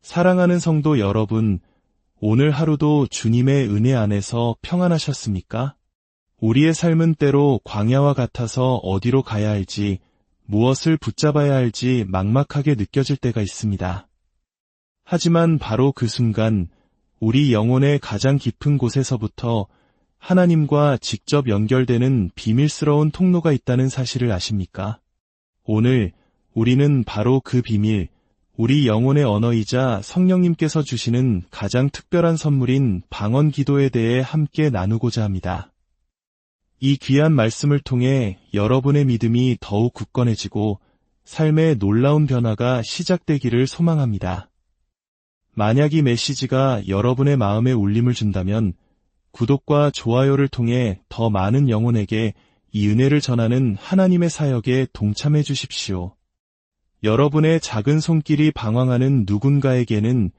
사랑하는 성도 여러분, 오늘 하루도 주님의 은혜 안에서 평안하셨습니까? 우리의 삶은 때로 광야와 같아서 어디로 가야 할지, 무엇을 붙잡아야 할지 막막하게 느껴질 때가 있습니다. 하지만 바로 그 순간, 우리 영혼의 가장 깊은 곳에서부터 하나님과 직접 연결되는 비밀스러운 통로가 있다는 사실을 아십니까? 오늘 우리는 바로 그 비밀, 우리 영혼의 언어이자 성령님께서 주시는 가장 특별한 선물인 방언 기도에 대해 함께 나누고자 합니다. 이 귀한 말씀을 통해 여러분의 믿음이 더욱 굳건해지고 삶의 놀라운 변화가 시작되기를 소망합니다. 만약 이 메시지가 여러분의 마음에 울림을 준다면 구독과 좋아요를 통해 더 많은 영혼에게 이 은혜를 전하는 하나님의 사역에 동참해 주십시오. 여러분의 작은 손길이 방황하는 누군가에게는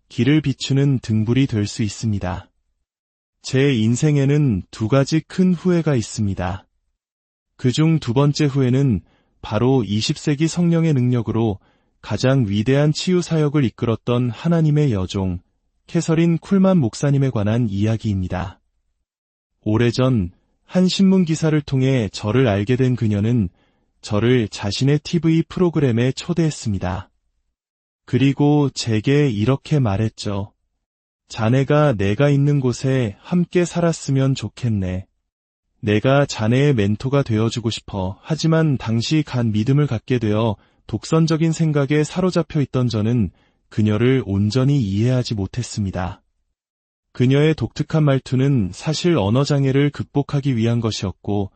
길을 비추는 등불이 될 수 있습니다. 제 인생에는 두 가지 큰 후회가 있습니다. 그중 두 번째 후회는 바로 20세기 성령의 능력으로 가장 위대한 치유 사역을 이끌었던 하나님의 여종, 캐서린 쿨만 목사님에 관한 이야기입니다. 오래전 한 신문 기사를 통해 저를 알게 된 그녀는 저를 자신의 TV 프로그램에 초대했습니다. 그리고 제게 이렇게 말했죠. 자네가 내가 있는 곳에 함께 살았으면 좋겠네. 내가 자네의 멘토가 되어주고 싶어. 하지만 당시 간 믿음을 갖게 되어 독선적인 생각에 사로잡혀 있던 저는 그녀를 온전히 이해하지 못했습니다. 그녀의 독특한 말투는 사실 언어장애를 극복하기 위한 것이었고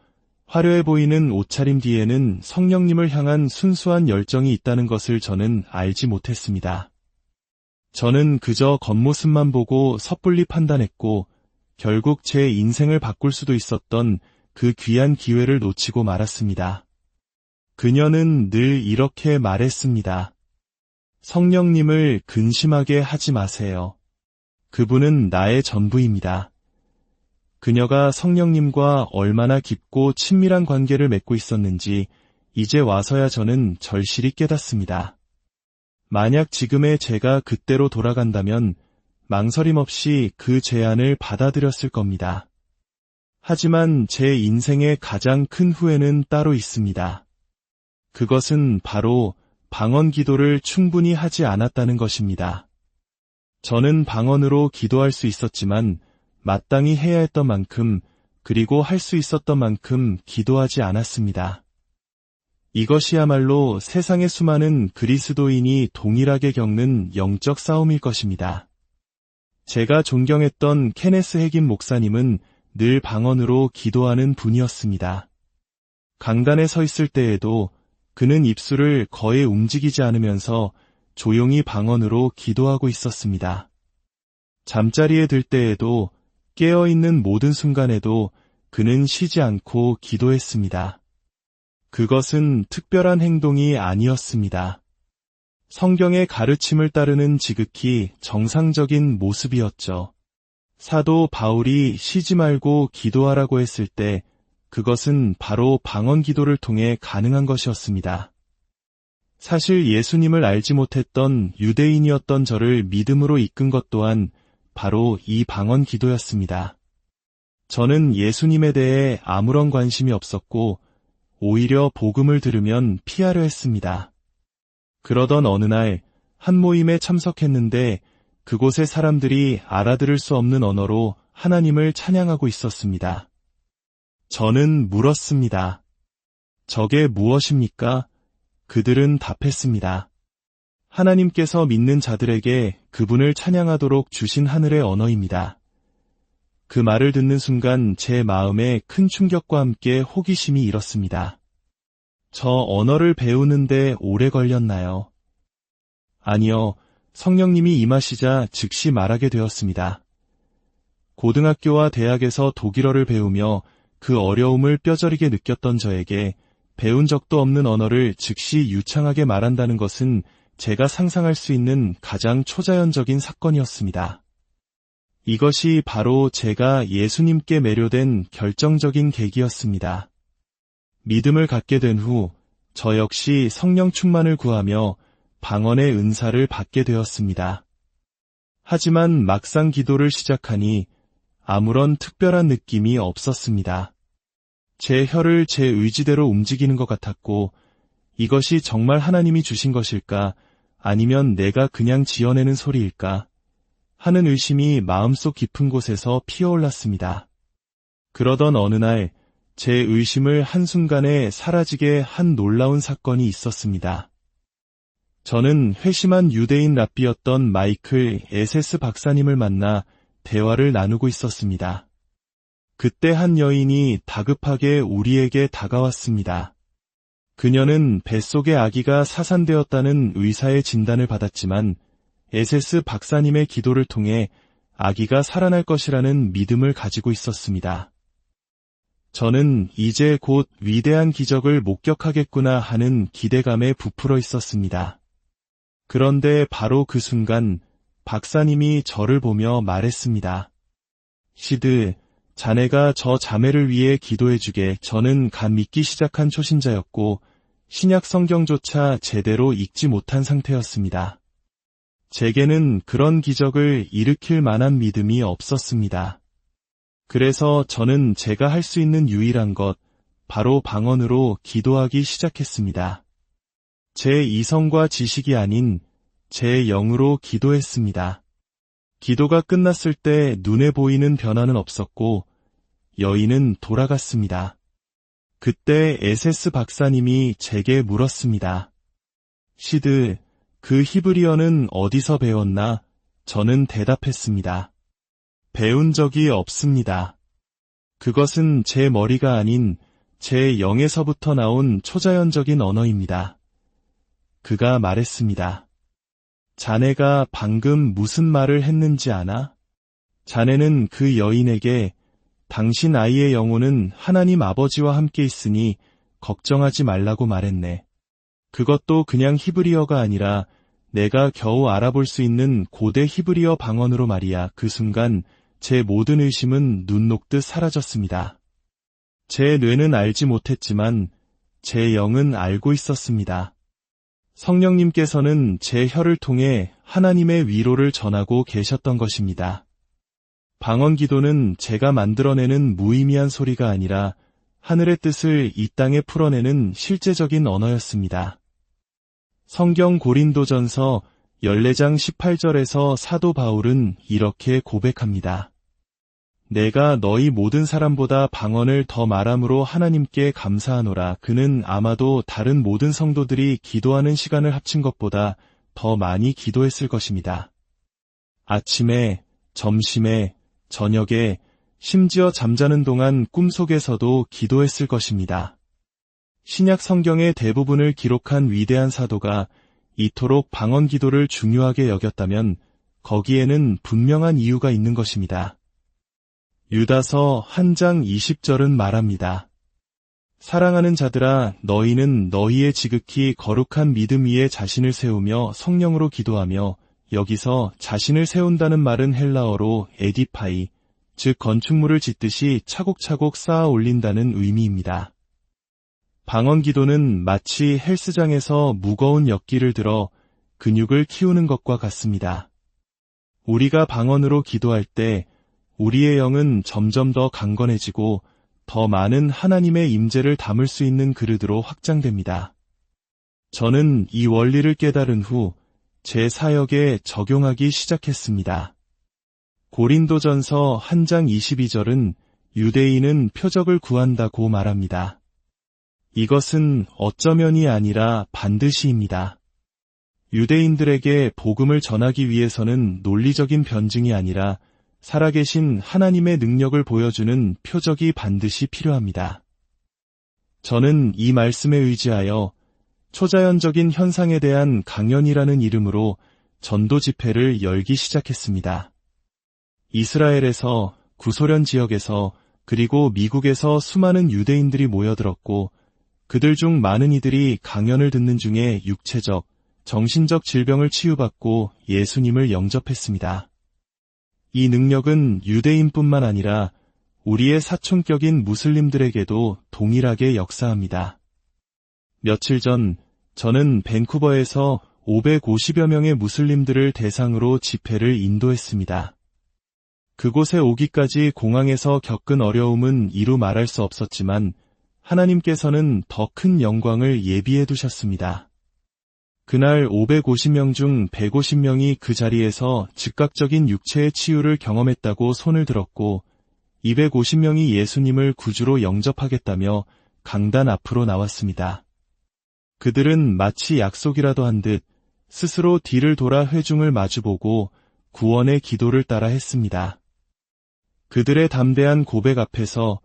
화려해 보이는 옷차림 뒤에는 성령님을 향한 순수한 열정이 있다는 것을 저는 알지 못했습니다. 저는 그저 겉모습만 보고 섣불리 판단했고 결국 제 인생을 바꿀 수도 있었던 그 귀한 기회를 놓치고 말았습니다. 그녀는 늘 이렇게 말했습니다. 성령님을 근심하게 하지 마세요. 그분은 나의 전부입니다. 그녀가 성령님과 얼마나 깊고 친밀한 관계를 맺고 있었는지 이제 와서야 저는 절실히 깨닫습니다. 만약 지금의 제가 그때로 돌아간다면 망설임 없이 그 제안을 받아들였을 겁니다. 하지만 제 인생의 가장 큰 후회는 따로 있습니다. 그것은 바로 방언 기도를 충분히 하지 않았다는 것입니다. 저는 방언으로 기도할 수 있었지만 마땅히 해야 했던 만큼 그리고 할 수 있었던 만큼 기도하지 않았습니다. 이것이야말로 세상의 수많은 그리스도인이 동일하게 겪는 영적 싸움일 것입니다. 제가 존경했던 케네스 해긴 목사님은 늘 방언으로 기도하는 분이었습니다. 강단에 서 있을 때에도 그는 입술을 거의 움직이지 않으면서 조용히 방언으로 기도하고 있었습니다. 잠자리에 들 때에도 깨어있는 모든 순간에도 그는 쉬지 않고 기도했습니다. 그것은 특별한 행동이 아니었습니다. 성경의 가르침을 따르는 지극히 정상적인 모습이었죠. 사도 바울이 쉬지 말고 기도하라고 했을 때 그것은 바로 방언 기도를 통해 가능한 것이었습니다. 사실 예수님을 알지 못했던 유대인이었던 저를 믿음으로 이끈 것 또한 바로 이 방언 기도였습니다. 저는 예수님에 대해 아무런 관심이 없었고 오히려 복음을 들으면 피하려 했습니다. 그러던 어느 날 한 모임에 참석했는데 그곳의 사람들이 알아들을 수 없는 언어로 하나님을 찬양하고 있었습니다. 저는 물었습니다. 저게 무엇입니까? 그들은 답했습니다. 하나님께서 믿는 자들에게 그분을 찬양하도록 주신 하늘의 언어입니다. 그 말을 듣는 순간 제 마음에 큰 충격과 함께 호기심이 일었습니다. 저 언어를 배우는데 오래 걸렸나요? 아니요, 성령님이 임하시자 즉시 말하게 되었습니다. 고등학교와 대학에서 독일어를 배우며 그 어려움을 뼈저리게 느꼈던 저에게 배운 적도 없는 언어를 즉시 유창하게 말한다는 것은 제가 상상할 수 있는 가장 초자연적인 사건이었습니다. 이것이 바로 제가 예수님께 매료된 결정적인 계기였습니다. 믿음을 갖게 된 후 저 역시 성령 충만을 구하며 방언의 은사를 받게 되었습니다. 하지만 막상 기도를 시작하니 아무런 특별한 느낌이 없었습니다. 제 혀를 제 의지대로 움직이는 것 같았고, 이것이 정말 하나님이 주신 것일까, 아니면 내가 그냥 지어내는 소리일까 하는 의심이 마음속 깊은 곳에서 피어올랐습니다. 그러던 어느 날 제 의심을 한순간에 사라지게 한 놀라운 사건이 있었습니다. 저는 회심한 유대인 랍비였던 마이클 에세스 박사님을 만나 대화를 나누고 있었습니다. 그때 한 여인이 다급하게 우리에게 다가왔습니다. 그녀는 뱃속에 아기가 사산되었다는 의사의 진단을 받았지만 에세스 박사님의 기도를 통해 아기가 살아날 것이라는 믿음을 가지고 있었습니다. 저는 이제 곧 위대한 기적을 목격하겠구나 하는 기대감에 부풀어 있었습니다. 그런데 바로 그 순간 박사님이 저를 보며 말했습니다. 시드, 자네가 저 자매를 위해 기도해주게. 저는 갓 믿기 시작한 초신자였고 신약 성경조차 제대로 읽지 못한 상태였습니다. 제게는 그런 기적을 일으킬 만한 믿음이 없었습니다. 그래서 저는 제가 할 수 있는 유일한 것, 바로 방언으로 기도하기 시작했습니다. 제 이성과 지식이 아닌 제 영으로 기도했습니다. 기도가 끝났을 때 눈에 보이는 변화는 없었고 여인은 돌아갔습니다. 그때 에세스 박사님이 제게 물었습니다. 시드, 그 히브리어는 어디서 배웠나? 저는 대답했습니다. 배운 적이 없습니다. 그것은 제 머리가 아닌 제 영에서부터 나온 초자연적인 언어입니다. 그가 말했습니다. 자네가 방금 무슨 말을 했는지 아나? 자네는 그 여인에게 당신 아이의 영혼은 하나님 아버지와 함께 있으니 걱정하지 말라고 말했네. 그것도 그냥 히브리어가 아니라 내가 겨우 알아볼 수 있는 고대 히브리어 방언으로 말이야. 그 순간 제 모든 의심은 눈 녹듯 사라졌습니다. 제 뇌는 알지 못했지만 제 영은 알고 있었습니다. 성령님께서는 제 혀를 통해 하나님의 위로를 전하고 계셨던 것입니다. 방언 기도는 제가 만들어내는 무의미한 소리가 아니라 하늘의 뜻을 이 땅에 풀어내는 실제적인 언어였습니다. 성경 고린도전서 14장 18절에서 사도 바울은 이렇게 고백합니다. 내가 너희 모든 사람보다 방언을 더 말함으로 하나님께 감사하노라. 그는 아마도 다른 모든 성도들이 기도하는 시간을 합친 것보다 더 많이 기도했을 것입니다. 아침에, 점심에, 저녁에, 심지어 잠자는 동안 꿈속에서도 기도했을 것입니다. 신약 성경의 대부분을 기록한 위대한 사도가 이토록 방언 기도를 중요하게 여겼다면 거기에는 분명한 이유가 있는 것입니다. 유다서 1장 20절은 말합니다. 사랑하는 자들아, 너희는 너희의 지극히 거룩한 믿음 위에 자신을 세우며 성령으로 기도하며, 여기서 자신을 세운다는 말은 헬라어로 에디파이, 즉 건축물을 짓듯이 차곡차곡 쌓아 올린다는 의미입니다. 방언 기도는 마치 헬스장에서 무거운 역기를 들어 근육을 키우는 것과 같습니다. 우리가 방언으로 기도할 때 우리의 영은 점점 더 강건해지고 더 많은 하나님의 임재를 담을 수 있는 그릇으로 확장됩니다. 저는 이 원리를 깨달은 후 제 사역에 적용하기 시작했습니다. 고린도전서 1장 22절은 유대인은 표적을 구한다고 말합니다. 이것은 어쩌면이 아니라 반드시입니다. 유대인들에게 복음을 전하기 위해서는 논리적인 변증이 아니라 살아계신 하나님의 능력을 보여주는 표적이 반드시 필요합니다. 저는 이 말씀에 의지하여 초자연적인 현상에 대한 강연이라는 이름으로 전도 집회를 열기 시작했습니다. 이스라엘에서, 구소련 지역에서, 그리고 미국에서 수많은 유대인들이 모여들었고 그들 중 많은 이들이 강연을 듣는 중에 육체적, 정신적 질병을 치유받고 예수님을 영접했습니다. 이 능력은 유대인뿐만 아니라 우리의 사촌격인 무슬림들에게도 동일하게 역사합니다. 며칠 전 저는 밴쿠버에서 550여 명의 무슬림들을 대상으로 집회를 인도했습니다. 그곳에 오기까지 공항에서 겪은 어려움은 이루 말할 수 없었지만 하나님께서는 더 큰 영광을 예비해 두셨습니다. 그날 550명 중 150명이 그 자리에서 즉각적인 육체의 치유를 경험했다고 손을 들었고 250명이 예수님을 구주로 영접하겠다며 강단 앞으로 나왔습니다. 그들은 마치 약속이라도 한 듯 스스로 뒤를 돌아 회중을 마주보고 구원의 기도를 따라 했습니다. 그들의 담대한 고백 앞에서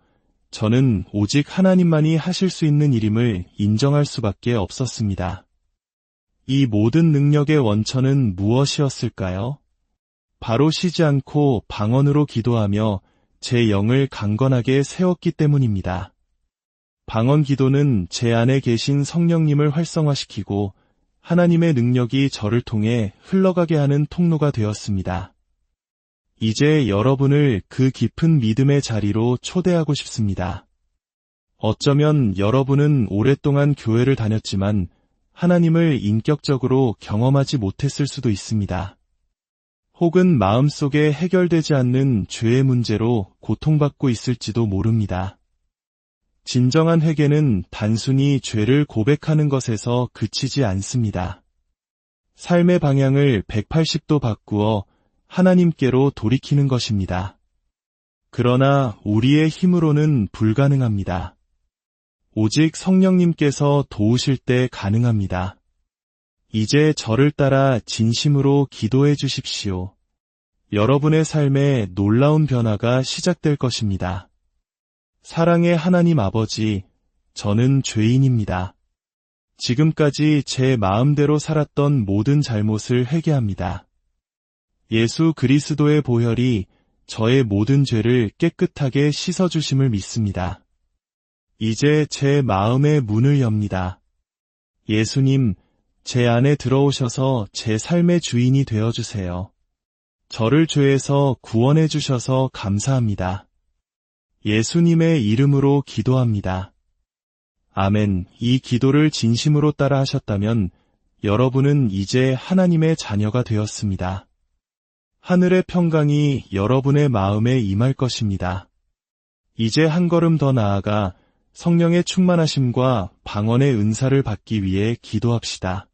저는 오직 하나님만이 하실 수 있는 일임을 인정할 수밖에 없었습니다. 이 모든 능력의 원천은 무엇이었을까요? 바로 쉬지 않고 방언으로 기도하며 제 영을 강건하게 세웠기 때문입니다. 방언 기도는 제 안에 계신 성령님을 활성화시키고 하나님의 능력이 저를 통해 흘러가게 하는 통로가 되었습니다. 이제 여러분을 그 깊은 믿음의 자리로 초대하고 싶습니다. 어쩌면 여러분은 오랫동안 교회를 다녔지만 하나님을 인격적으로 경험하지 못했을 수도 있습니다. 혹은 마음속에 해결되지 않는 죄의 문제로 고통받고 있을지도 모릅니다. 진정한 회개는 단순히 죄를 고백하는 것에서 그치지 않습니다. 삶의 방향을 180도 바꾸어 하나님께로 돌이키는 것입니다. 그러나 우리의 힘으로는 불가능합니다. 오직 성령님께서 도우실 때 가능합니다. 이제 저를 따라 진심으로 기도해 주십시오. 여러분의 삶에 놀라운 변화가 시작될 것입니다. 사랑의 하나님 아버지, 저는 죄인입니다. 지금까지 제 마음대로 살았던 모든 잘못을 회개합니다. 예수 그리스도의 보혈이 저의 모든 죄를 깨끗하게 씻어주심을 믿습니다. 이제 제 마음의 문을 엽니다. 예수님, 제 안에 들어오셔서 제 삶의 주인이 되어주세요. 저를 죄에서 구원해 주셔서 감사합니다. 예수님의 이름으로 기도합니다. 아멘. 이 기도를 진심으로 따라 하셨다면 여러분은 이제 하나님의 자녀가 되었습니다. 하늘의 평강이 여러분의 마음에 임할 것입니다. 이제 한 걸음 더 나아가 성령의 충만하심과 방언의 은사를 받기 위해 기도합시다.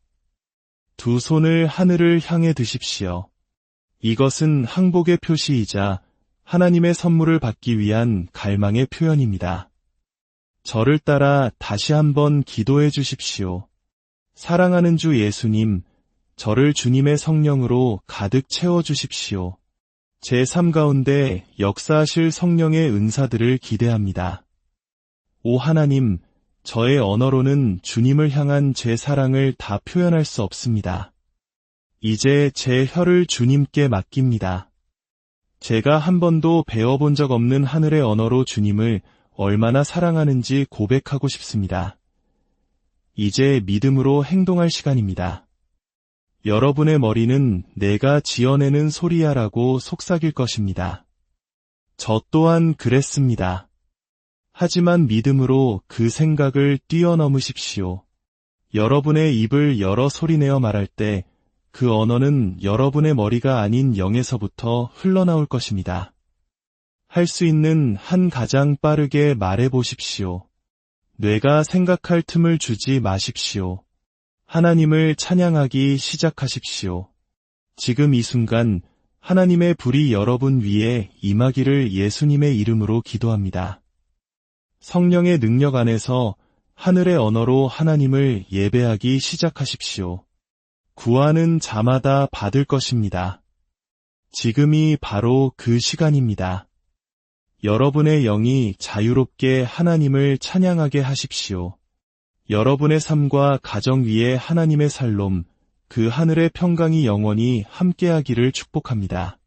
두 손을 하늘을 향해 드십시오. 이것은 항복의 표시이자 하나님의 선물을 받기 위한 갈망의 표현입니다. 저를 따라 다시 한번 기도해 주십시오. 사랑하는 주 예수님, 저를 주님의 성령으로 가득 채워 주십시오. 제 삶 가운데 역사하실 성령의 은사들을 기대합니다. 오 하나님, 저의 언어로는 주님을 향한 제 사랑을 다 표현할 수 없습니다. 이제 제 혀를 주님께 맡깁니다. 제가 한 번도 배워본 적 없는 하늘의 언어로 주님을 얼마나 사랑하는지 고백하고 싶습니다. 이제 믿음으로 행동할 시간입니다. 여러분의 머리는 내가 지어내는 소리야라고 속삭일 것입니다. 저 또한 그랬습니다. 하지만 믿음으로 그 생각을 뛰어넘으십시오. 여러분의 입을 열어 소리내어 말할 때 그 언어는 여러분의 머리가 아닌 영에서부터 흘러나올 것입니다. 할 수 있는 한 가장 빠르게 말해 보십시오. 뇌가 생각할 틈을 주지 마십시오. 하나님을 찬양하기 시작하십시오. 지금 이 순간 하나님의 불이 여러분 위에 임하기를 예수님의 이름으로 기도합니다. 성령의 능력 안에서 하늘의 언어로 하나님을 예배하기 시작하십시오. 구하는 자마다 받을 것입니다. 지금이 바로 그 시간입니다. 여러분의 영이 자유롭게 하나님을 찬양하게 하십시오. 여러분의 삶과 가정 위에 하나님의 살롬, 그 하늘의 평강이 영원히 함께하기를 축복합니다.